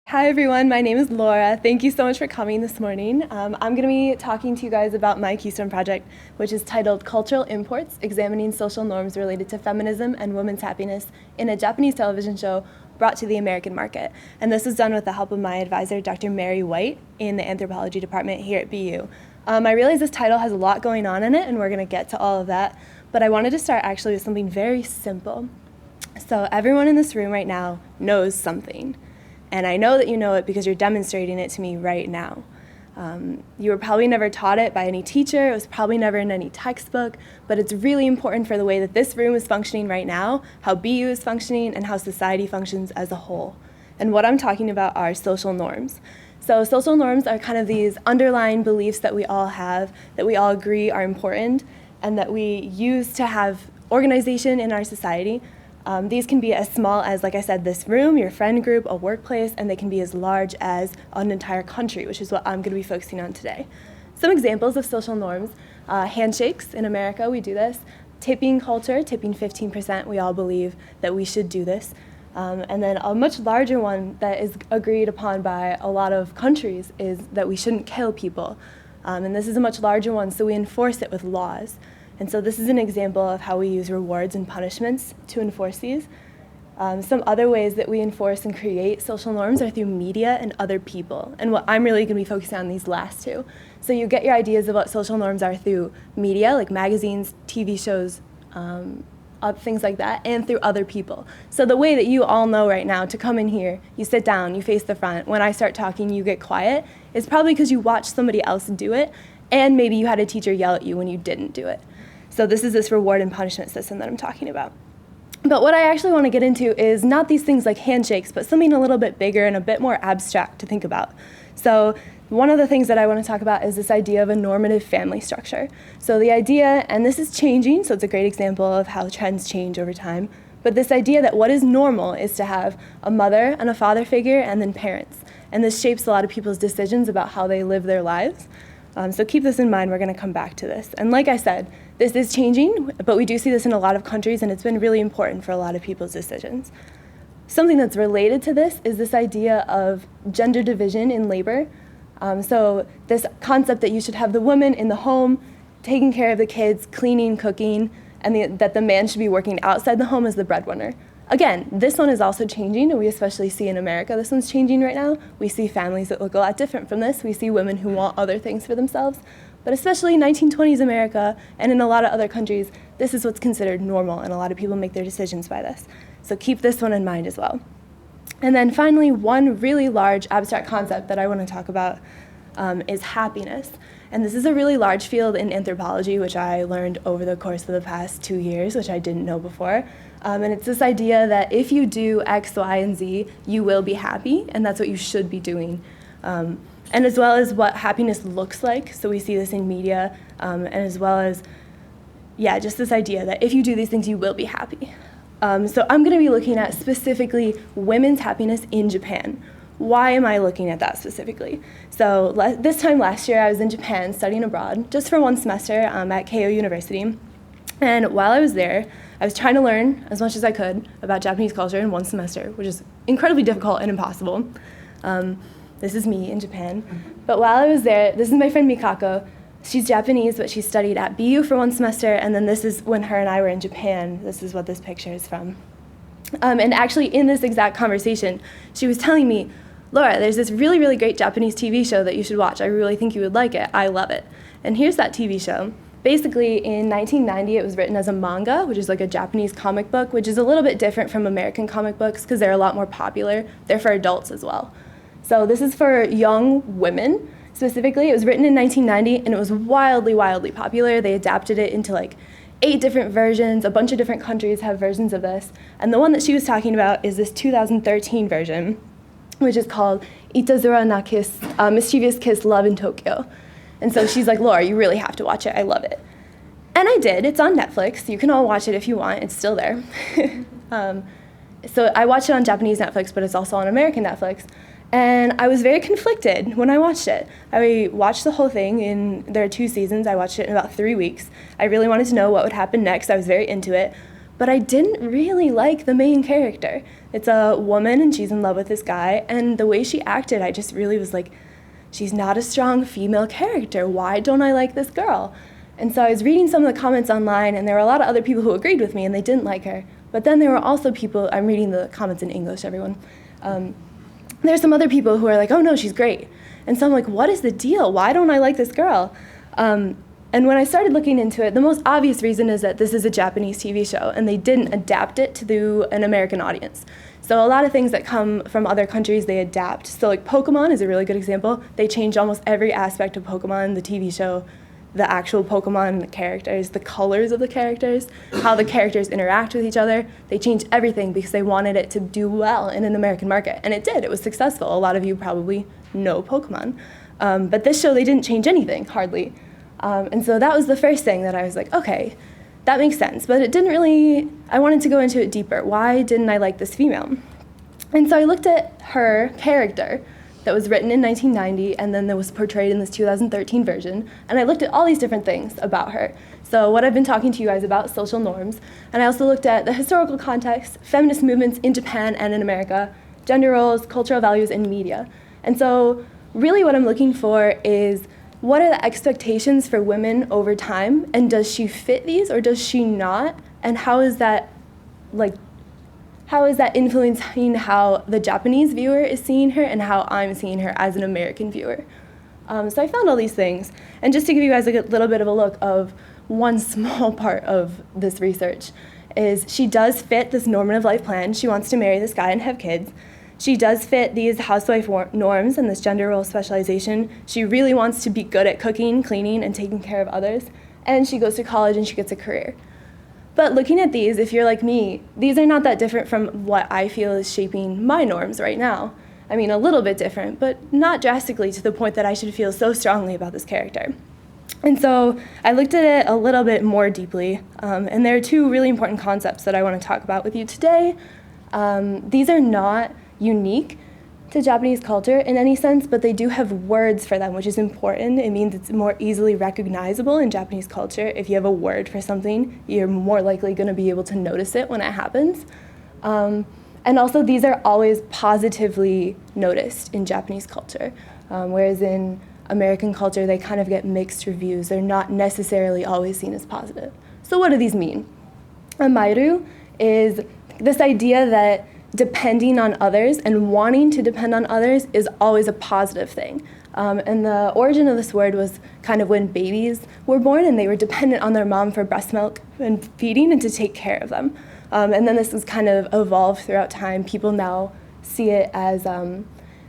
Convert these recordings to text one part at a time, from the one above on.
Hi everyone, my name is Laura. Thank you so much for coming this morning. I'm going to be talking to you guys about my Keystone project, which is titled Cultural Imports, Examining Social Norms Related to Feminism and Women's Happiness in a Japanese Television Show Brought to the American Market. And this was done with the help of my advisor, Dr. Mary White, in the anthropology department here at BU. I realize this title has a lot going on in it, and we're going to get to all of that, but I wanted to start actually with something very simple. So everyone in this room right now knows something. And I know that you know it because you're demonstrating it to me right now. You were probably never taught it by any teacher, it was probably never in any textbook, but it's really important for the way that this room is functioning right now, how BU is functioning, and how society functions as a whole. And what I'm talking about are social norms. So social norms are kind of these underlying beliefs that we all have, that we all agree are important, and that we use to have organization in our society. These can be as small as, like I said, this room, your friend group, a workplace, and they can be as large as an entire country, which is what I'm going to be focusing on today. Some examples of social norms: handshakes. In America, we do this. Tipping culture, tipping 15%, we all believe that we should do this. And then a much larger one that is agreed upon by a lot of countries is that we shouldn't kill people. And this is a much larger one, so we enforce it with laws. And so this is an example of how we use rewards and punishments to enforce these. Some other ways that we enforce and create social norms are through media and other people. And what I'm really going to be focusing on these last two. So you get your ideas of what social norms are through media, like magazines, TV shows, things like that, and through other people. So the way that you all know right now to come in here, you sit down, you face the front. When I start talking, you get quiet. It's probably because you watched somebody else do it, and maybe you had a teacher yell at you when you didn't do it. So this is this reward and punishment system that I'm talking about. But what I actually want to get into is not these things like handshakes, but something a little bit bigger and a bit more abstract to think about. So one of the things that I want to talk about is this idea of a normative family structure. So the idea, and this is changing, so it's a great example of how trends change over time, but this idea that what is normal is to have a mother and a father figure and then parents. And this shapes a lot of people's decisions about how they live their lives. So keep this in mind, we're going to come back to this. And like I said, this is changing, but we do see this in a lot of countries, and it's been really important for a lot of people's decisions. Something that's related to this is this idea of gender division in labor. So this concept that you should have the woman in the home, taking care of the kids, cleaning, cooking, and that the man should be working outside the home as the breadwinner. Again, this one is also changing, and we especially see in America, this one's changing right now. We see families that look a lot different from this. We see women who want other things for themselves. But especially in 1920s America and in a lot of other countries, this is what's considered normal, and a lot of people make their decisions by this. So keep this one in mind as well. And then finally, one really large abstract concept that I want to talk about is happiness. And this is a really large field in anthropology, which I learned over the course of the past 2 years, which I didn't know before. And it's this idea that if you do X, Y, and Z, you will be happy, and that's what you should be doing. And as well as what happiness looks like, so we see this in media, and as well as, just this idea that if you do these things, you will be happy. So I'm going to be looking at specifically women's happiness in Japan. Why am I looking at that specifically? So this time last year, I was in Japan studying abroad, just for one semester at Keio University. And while I was there, I was trying to learn as much as I could about Japanese culture in one semester, which is incredibly difficult and impossible. This is me in Japan. But while I was there, this is my friend Mikako. She's Japanese, but she studied at BU for one semester, and then this is when her and I were in Japan. This is what this picture is from. And actually, in this exact conversation, she was telling me, Laura, there's this really, really great Japanese TV show that you should watch. I really think you would like it. I love it. And here's that TV show. Basically, in 1990, it was written as a manga, which is like a Japanese comic book, which is a little bit different from American comic books because they're a lot more popular. They're for adults as well. So this is for young women. Specifically, it was written in 1990, and it was wildly, wildly popular. They adapted it into like 8 different versions. A bunch of different countries have versions of this. And the one that she was talking about is this 2013 version, which is called Itazura na Kiss, Mischievous Kiss, Love in Tokyo. And so she's like, Laura, you really have to watch it. I love it. And I did. It's on Netflix. You can all watch it if you want. It's still there. So I watched it on Japanese Netflix, but it's also on American Netflix. And I was very conflicted when I watched it. I watched the whole thing. There are 2 seasons. I watched it in about 3 weeks. I really wanted to know what would happen next. I was very into it. but I didn't really like the main character. It's a woman and she's in love with this guy, and the way she acted, I just really was like, she's not a strong female character. Why don't I like this girl? And so I was reading some of the comments online, and there were a lot of other people who agreed with me and they didn't like her. But then there were also people, I'm reading the comments in English, everyone. There's some other people who are like, oh no, she's great. And so I'm like, what is the deal? Why don't I like this girl? And when I started looking into it, the most obvious reason is that this is a Japanese TV show and they didn't adapt it to an American audience. So a lot of things that come from other countries, they adapt. So like Pokemon is a really good example. They changed almost every aspect of Pokemon, the TV show, the actual Pokemon, the characters, the colors of the characters, how the characters interact with each other. They changed everything because they wanted it to do well in an American market. And it did. It was successful. A lot of you probably know Pokemon. But this show, they didn't change anything, hardly. And so that was the first thing that I was like, okay, that makes sense. But it didn't really, I wanted to go into it deeper. Why didn't I like this female? And so I looked at her character that was written in 1990 and then that was portrayed in this 2013 version. And I looked at all these different things about her. So what I've been talking to you guys about, social norms. And I also looked at the historical context, feminist movements in Japan and in America, gender roles, cultural values, and media. And so really what I'm looking for is, what are the expectations for women over time? And does she fit these or does she not? And how is that influencing how the Japanese viewer is seeing her and how I'm seeing her as an American viewer? So I found all these things. And just to give you guys a little bit of a look of one small part of this research is she does fit this normative life plan. She wants to marry this guy and have kids. She does fit these housewife norms and this gender role specialization. She really wants to be good at cooking, cleaning, and taking care of others. And she goes to college and she gets a career. But looking at these, if you're like me, these are not that different from what I feel is shaping my norms right now. I mean, a little bit different, but not drastically to the point that I should feel so strongly about this character. And so I looked at it a little bit more deeply, and there are two really important concepts that I want to talk about with you today. These are not unique to Japanese culture in any sense, but they do have words for them, which is important. It means it's more easily recognizable in Japanese culture. If you have a word for something, you're more likely going to be able to notice it when it happens. And also, these are always positively noticed in Japanese culture, whereas in American culture, they kind of get mixed reviews. They're not necessarily always seen as positive. So what do these mean? Amairu is this idea that depending on others and wanting to depend on others is always a positive thing. And the origin of this word was kind of when babies were born and they were dependent on their mom for breast milk and feeding and to take care of them. And then this has kind of evolved throughout time. People now see it as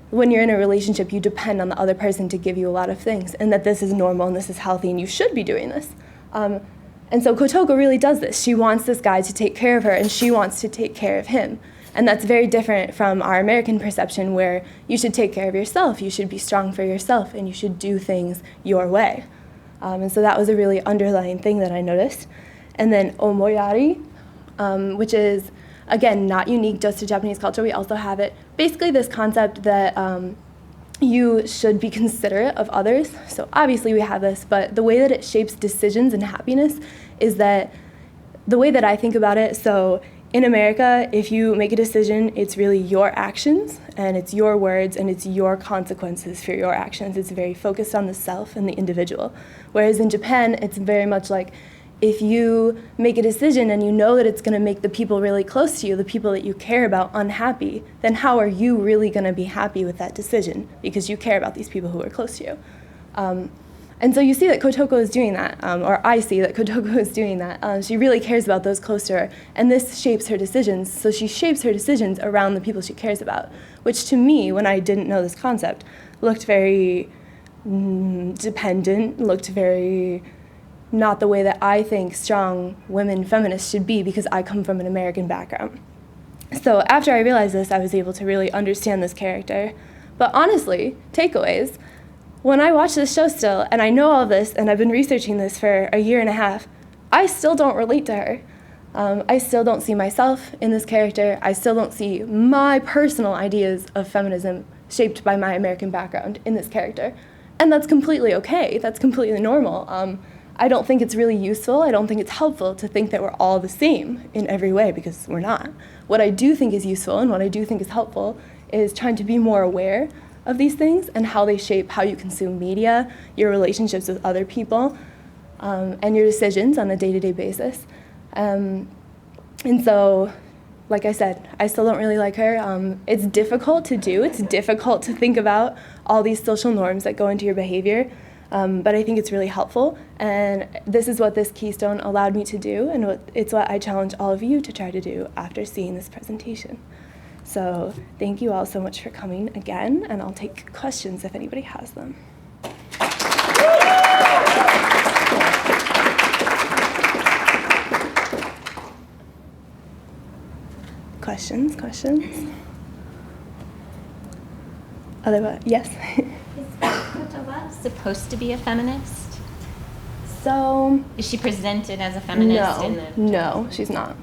when you're in a relationship, you depend on the other person to give you a lot of things, and that this is normal and this is healthy and you should be doing this. And so Kotoko really does this. She wants this guy to take care of her and she wants to take care of him. And that's very different from our American perception where you should take care of yourself, you should be strong for yourself, and you should do things your way. And so that was a really underlying thing that I noticed. And then omoyari, which is, again, not unique just to Japanese culture. We also have it. Basically this concept that you should be considerate of others. So obviously we have this, but the way that it shapes decisions and happiness is that the way that I think about it, so in America, if you make a decision, it's really your actions, and it's your words, and it's your consequences for your actions. It's very focused on the self and the individual. Whereas in Japan, it's very much like, if you make a decision and you know that it's going to make the people really close to you, the people that you care about, unhappy, then how are you really going to be happy with that decision? Because you care about these people who are close to you. And so you see that Kotoko is doing that, or I see that Kotoko is doing that. She really cares about those close to her, and this shapes her decisions. So she shapes her decisions around the people she cares about, which to me, when I didn't know this concept, looked very dependent, looked very not the way that I think strong women feminists should be, because I come from an American background. So after I realized this, I was able to really understand this character. But honestly, takeaways, when I watch this show still, and I know all of this, and I've been researching this for a year and a half, I still don't relate to her. I still don't see myself in this character. I still don't see my personal ideas of feminism shaped by my American background in this character. And that's completely okay. That's completely normal. I don't think it's really useful. I don't think it's helpful to think that we're all the same in every way, because we're not. What I do think is useful and what I do think is helpful is trying to be more aware of these things and how they shape how you consume media, your relationships with other people, and your decisions on a day-to-day basis. And so, like I said, I still don't really like her. It's difficult to do. It's difficult to think about all these social norms that go into your behavior, but I think it's really helpful. And this is what this keystone allowed me to do, and it's what I challenge all of you to try to do after seeing this presentation. So thank you all so much for coming again, and I'll take questions if anybody has them. Questions? Otherwise, yes? Is Kotova supposed to be a feminist? So... Is she presented as a feminist in the... No, she's not.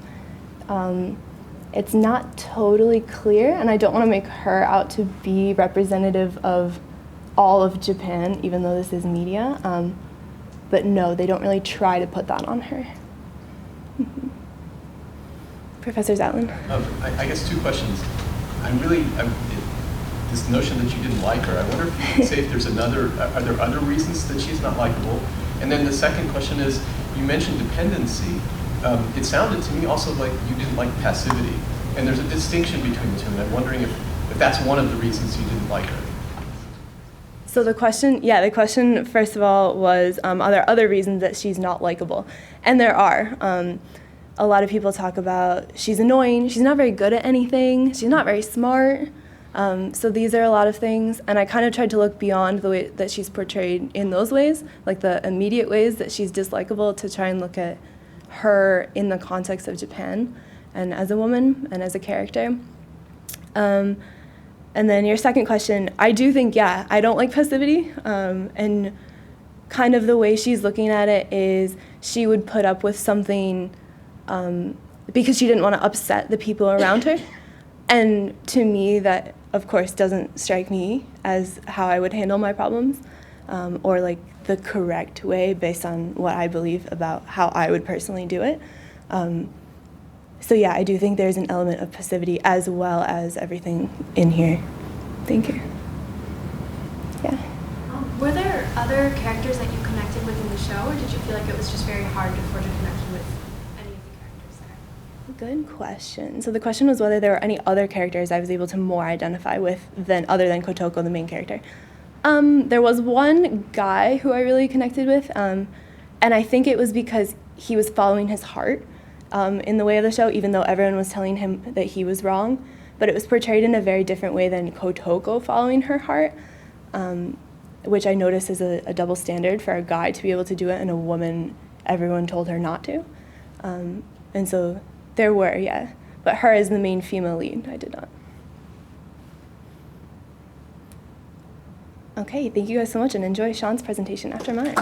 It's not totally clear, and I don't want to make her out to be representative of all of Japan, even though this is media. But no, they don't really try to put that on her. Mm-hmm. Professor Zatlin? I guess two questions. This notion that you didn't like her, I wonder if you could say if there's are there other reasons that she's not likable? And then the second question is, you mentioned dependency. It sounded to me also like you didn't like passivity. And there's a distinction between the two, and I'm wondering if that's one of the reasons you didn't like her. So the question first of all was, are there other reasons that she's not likable? And there are. A lot of people talk about she's annoying, she's not very good at anything, she's not very smart. So these are a lot of things, and I kind of tried to look beyond the way that she's portrayed in those ways, like the immediate ways that she's dislikable, to try and look at her in the context of Japan and as a woman and as a character. And then your second question, I do think, I don't like passivity, and kind of the way she's looking at it is she would put up with something because she didn't want to upset the people around her. And to me, that, of course, doesn't strike me as how I would handle my problems, or like the correct way based on what I believe about how I would personally do it. So yeah, I do think there's an element of passivity as well as everything in here. Thank you. Yeah. Were there other characters that you connected with in the show, or did you feel like it was just very hard to forge a connection with any of the characters there? Good question. So the question was whether there were any other characters I was able to more identify with other than Kotoko, the main character. There was one guy who I really connected with, and I think it was because he was following his heart in the way of the show, even though everyone was telling him that he was wrong. But it was portrayed in a very different way than Kotoko following her heart, which I noticed is a double standard for a guy to be able to do it, and a woman, everyone told her not to. And so there were, but her as the main female lead, I did not. Okay, thank you guys so much, and enjoy Sean's presentation after mine.